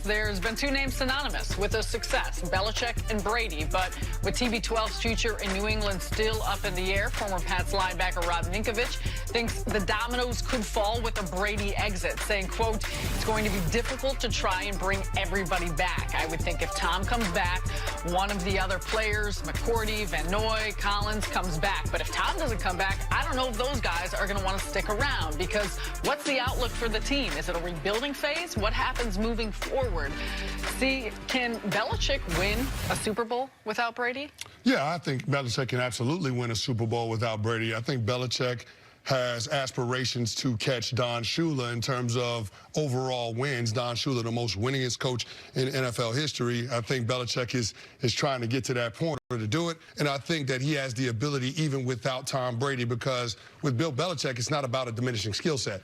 there's been two names synonymous with their success, Belichick and Brady. But with TB12's future in New England still up in the air, former Pats linebacker Rob Ninkovich thinks the dominoes could fall with a Brady exit, saying, quote, it's going to be difficult to try and bring everybody back. I would think if Tom comes back, one of the other players, McCourty, Van Noy, Collins, comes back. But if Tom doesn't come back, I don't know if those guys are going to want to stick around, because what's the outlook for the team? Is it a rebuilding phase? What happens moving forward? See, can Belichick win a Super Bowl without Brady? Yeah, I think Belichick can absolutely win a Super Bowl without Brady. I think Belichick has aspirations to catch Don Shula in terms of overall wins. Don Shula, the most winningest coach in NFL history. I think Belichick is trying to get to that point to do it. And I think that he has the ability even without Tom Brady, because with Bill Belichick, it's not about a diminishing skill set.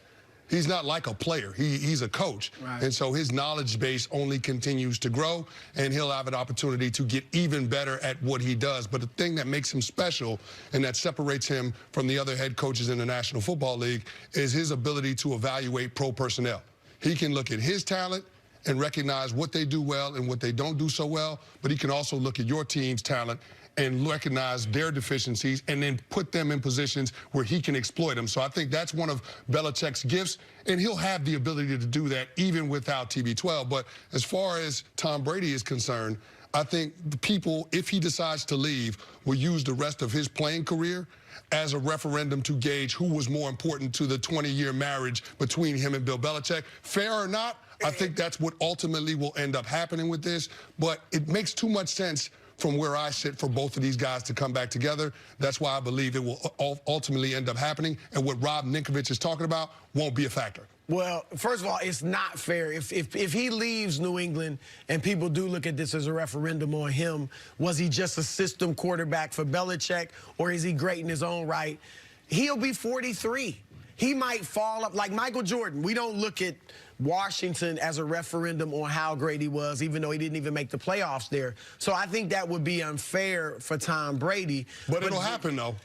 He's not like a player. He's a coach. Right. And so his knowledge base only continues to grow, and he'll have an opportunity to get even better at what he does. But the thing that makes him special and that separates him from the other head coaches in the National Football League is his ability to evaluate pro personnel. He can look at his talent and recognize what they do well and what they don't do so well, but he can also look at your team's talent and recognize their deficiencies and then put them in positions where he can exploit them. So I think that's one of Belichick's gifts, and he'll have the ability to do that even without TB12. But as far as Tom Brady is concerned, I think the people, if he decides to leave, will use the rest of his playing career as a referendum to gauge who was more important to the 20-year marriage between him and Bill Belichick. Fair or not, I think that's what ultimately will end up happening with this. But it makes too much sense from where I sit for both of these guys to come back together. That's why I believe it will ultimately end up happening. And what Rob Ninkovich is talking about won't be a factor. Well, first of all, it's not fair. If he leaves New England and people do look at this as a referendum on him, was he just a system quarterback for Belichick, or is he great in his own right? He'll be 43. He might fall up like Michael Jordan. We don't look at Washington as a referendum on how great he was, even though he didn't even make the playoffs there. So I think that would be unfair for Tom Brady. But it'll happen, though.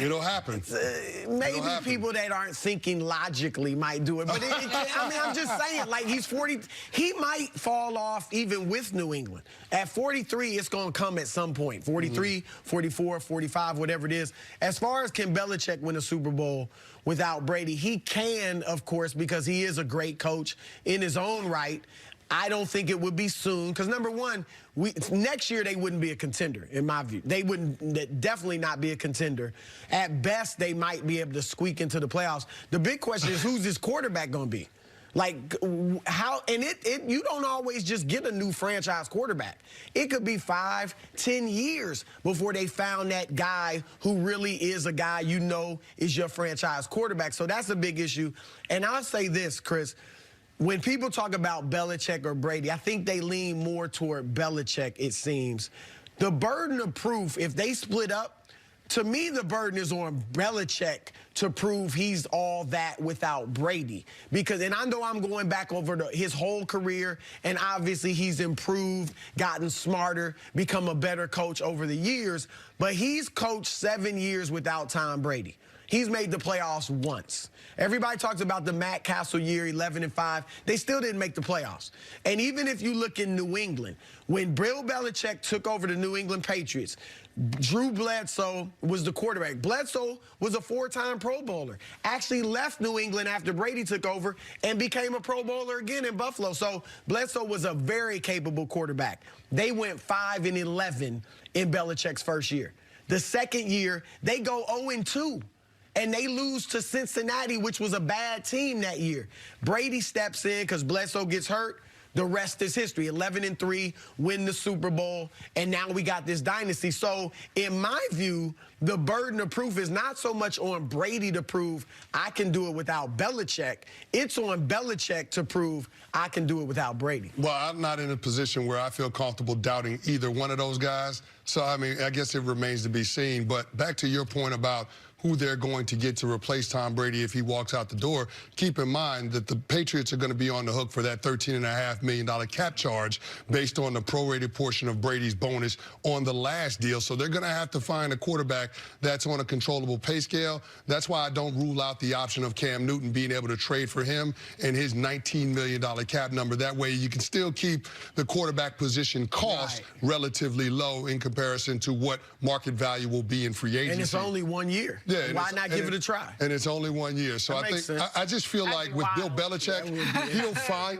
It'll happen. Maybe people that aren't thinking logically might do it. But I mean, I'm just saying, like, he's 40. He might fall off even with New England. At 43, it's going to come at some point. 43, 44, 45, whatever it is. As far as can Belichick win a Super Bowl without Brady, he can, of course, because he is a great coach in his own right. I don't think it would be soon, because number one, next year they wouldn't be a contender, in my view. They wouldn't definitely not be a contender. At best, they might be able to squeak into the playoffs. The big question is, who's this quarterback going to be? Like, how, and you don't always just get a new franchise quarterback. It could be 5, 10 years before they found that guy who really is a guy you know is your franchise quarterback. So that's a big issue. And I'll say this, Chris. When people talk about Belichick or Brady, I think they lean more toward Belichick, it seems. The burden of proof, if they split up, to me, the burden is on Belichick to prove he's all that without Brady. Because, and I know I'm going back over his whole career, and obviously he's improved, gotten smarter, become a better coach over the years, but he's coached 7 years without Tom Brady. He's made the playoffs once. Everybody talks about the Matt Castle year, 11-5. They still didn't make the playoffs. And even if you look in New England, when Bill Belichick took over the New England Patriots, Drew Bledsoe was the quarterback. Bledsoe was a 4-time Pro Bowler. Actually left New England after Brady took over and became a Pro Bowler again in Buffalo. So Bledsoe was a very capable quarterback. They went 5-11 in Belichick's first year. The second year, they go 0-2. And they lose to Cincinnati, which was a bad team that year. Brady steps in because Bledsoe gets hurt. The rest is history. 11-3, win the Super Bowl, and now we got this dynasty. So, in my view, the burden of proof is not so much on Brady to prove I can do it without Belichick. It's on Belichick to prove I can do it without Brady. Well, I'm not in a position where I feel comfortable doubting either one of those guys. So, I mean, I guess it remains to be seen. But back to your point about who they're going to get to replace Tom Brady if he walks out the door, keep in mind that the Patriots are going to be on the hook for that $13.5 million cap charge based on the prorated portion of Brady's bonus on the last deal. So they're going to have to find a quarterback that's on a controllable pay scale. That's why I don't rule out the option of Cam Newton being able to trade for him and his $19 million cap number. That way you can still keep the quarterback position cost relatively low in comparison to what market value will be in free agency. And it's only 1 year. Yeah, why not give it a try? And it's only 1 year. So I just feel like with Bill Belichick,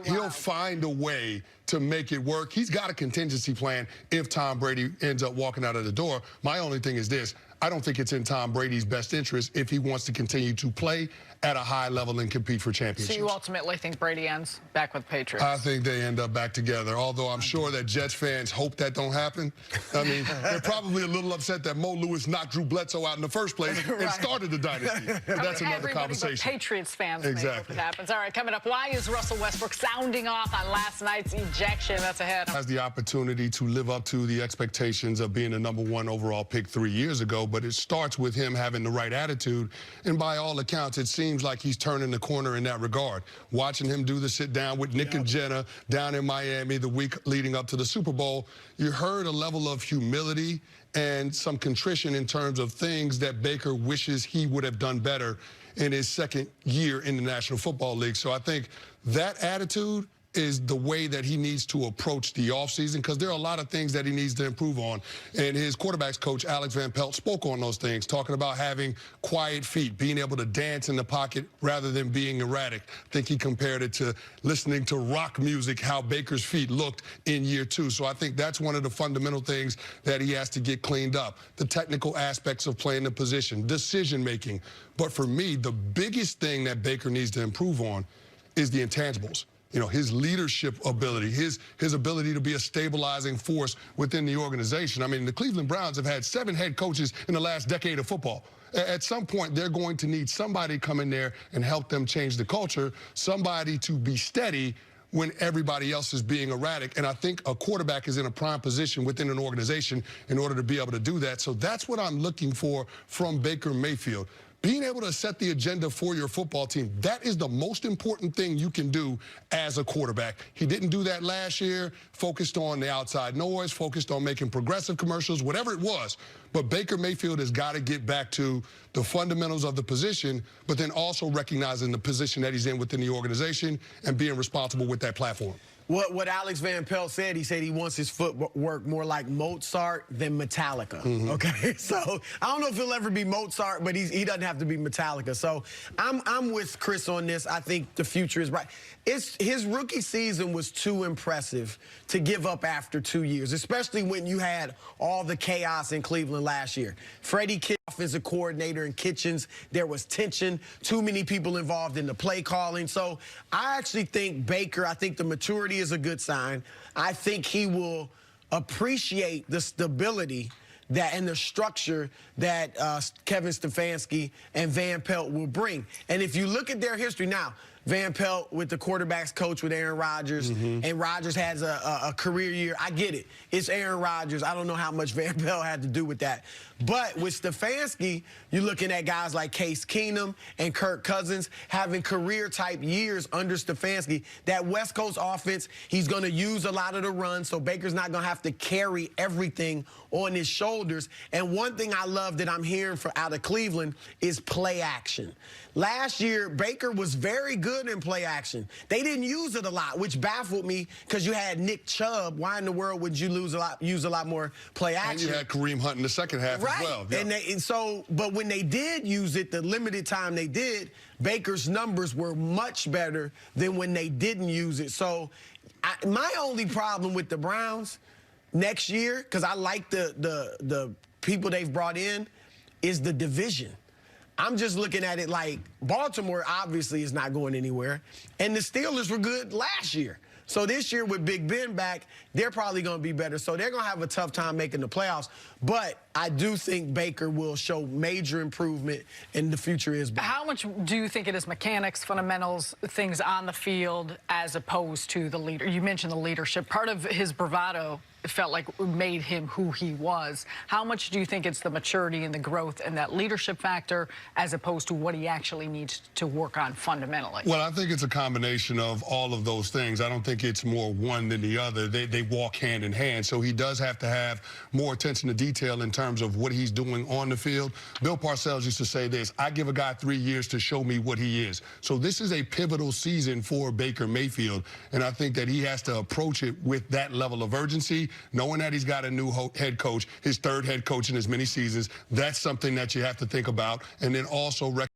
he'll find a way to make it work. He's got a contingency plan if Tom Brady ends up walking out of the door. My only thing is this. I don't think it's in Tom Brady's best interest if he wants to continue to play at a high level and compete for championships. So you ultimately think Brady ends back with the Patriots? I think they end up back together, although I'm sure that Jets fans hope that don't happen. I mean, they're probably a little upset that Mo Lewis knocked Drew Bledsoe out in the first place and started the dynasty. But that's another conversation. But Patriots fans may hope it happens. All right, coming up, why is Russell Westbrook sounding off on last night's ejection? That's ahead. Has the opportunity to live up to the expectations of being the #1 overall pick 3 years ago, but it starts with him having the right attitude, and by all accounts, it seems like he's turning the corner in that regard. Watching him do the sit-down with Nick and Jenna down in Miami the week leading up to the Super Bowl, you heard a level of humility and some contrition in terms of things that Baker wishes he would have done better in his second year in the National Football League. So I think that attitude is the way that he needs to approach the offseason, because there are a lot of things that he needs to improve on. And his quarterbacks coach, Alex Van Pelt, spoke on those things, talking about having quiet feet, being able to dance in the pocket rather than being erratic. I think he compared it to listening to rock music, how Baker's feet looked in year 2. So I think that's one of the fundamental things that he has to get cleaned up. The technical aspects of playing the position, decision-making. But for me, the biggest thing that Baker needs to improve on is the intangibles. You know, his leadership ability, his ability to be a stabilizing force within the organization. I mean, the Cleveland Browns have had 7 head coaches in the last decade of football. At some point, they're going to need somebody to come in there and help them change the culture, somebody to be steady when everybody else is being erratic. And I think a quarterback is in a prime position within an organization in order to be able to do that. So that's what I'm looking for from Baker Mayfield. Being able to set the agenda for your football team, that is the most important thing you can do as a quarterback. He didn't do that last year, focused on the outside noise, focused on making progressive commercials, whatever it was. But Baker Mayfield has got to get back to the fundamentals of the position, but then also recognizing the position that he's in within the organization and being responsible with that platform. What Alex Van Pelt said, he said he wants his footwork more like Mozart than Metallica. Okay, so I don't know if he'll ever be Mozart, but he doesn't have to be Metallica. So I'm with Chris on this. I think the future is bright. His rookie season was too impressive to give up after 2 years, especially when you had all the chaos in Cleveland last year. Freddie Kitchens, offensive coordinator, in Kitchens, there was tension, too many people involved in the play calling. So I actually think Baker, I think the maturity is a good sign. I think he will appreciate the stability and the structure that Kevin Stefanski and Van Pelt will bring. And if you look at their history now, Van Pelt with the quarterbacks coach with Aaron Rodgers, and Rodgers has a career year. I get it. It's Aaron Rodgers. I don't know how much Van Pelt had to do with that. But with Stefanski, you're looking at guys like Case Keenum and Kirk Cousins having career-type years under Stefanski. That West Coast offense, he's going to use a lot of the run, so Baker's not going to have to carry everything on his shoulders. And one thing I love that I'm hearing out of Cleveland is play action. Last year, Baker was very good in play action. They didn't use it a lot, which baffled me because you had Nick Chubb. Why in the world would you use a lot more play action? And you had Kareem Hunt in the second half as well. Yeah. But when they did use it, the limited time they did, Baker's numbers were much better than when they didn't use it. So my only problem with the Browns next year, because I like the people they've brought in, is the division. I'm just looking at it like Baltimore obviously is not going anywhere, and the Steelers were good last year. So this year with Big Ben back, they're probably going to be better. So they're going to have a tough time making the playoffs. But I do think Baker will show major improvement, and the future is bright. How much do you think it is mechanics, fundamentals, things on the field, as opposed to the leader? You mentioned the leadership. Part of his bravado felt like made him who he was. How much do you think it's the maturity and the growth and that leadership factor as opposed to what he actually needs to work on fundamentally? Well, I think it's a combination of all of those things. I don't think it's more one than the other. They walk hand in hand. So he does have to have more attention to detail in terms of what he's doing on the field. Bill Parcells used to say this: I give a guy 3 years to show me what he is. So this is a pivotal season for Baker Mayfield, and I think that he has to approach it with that level of urgency, knowing that he's got a new head coach, his third head coach in as many seasons. That's something that you have to think about, and then also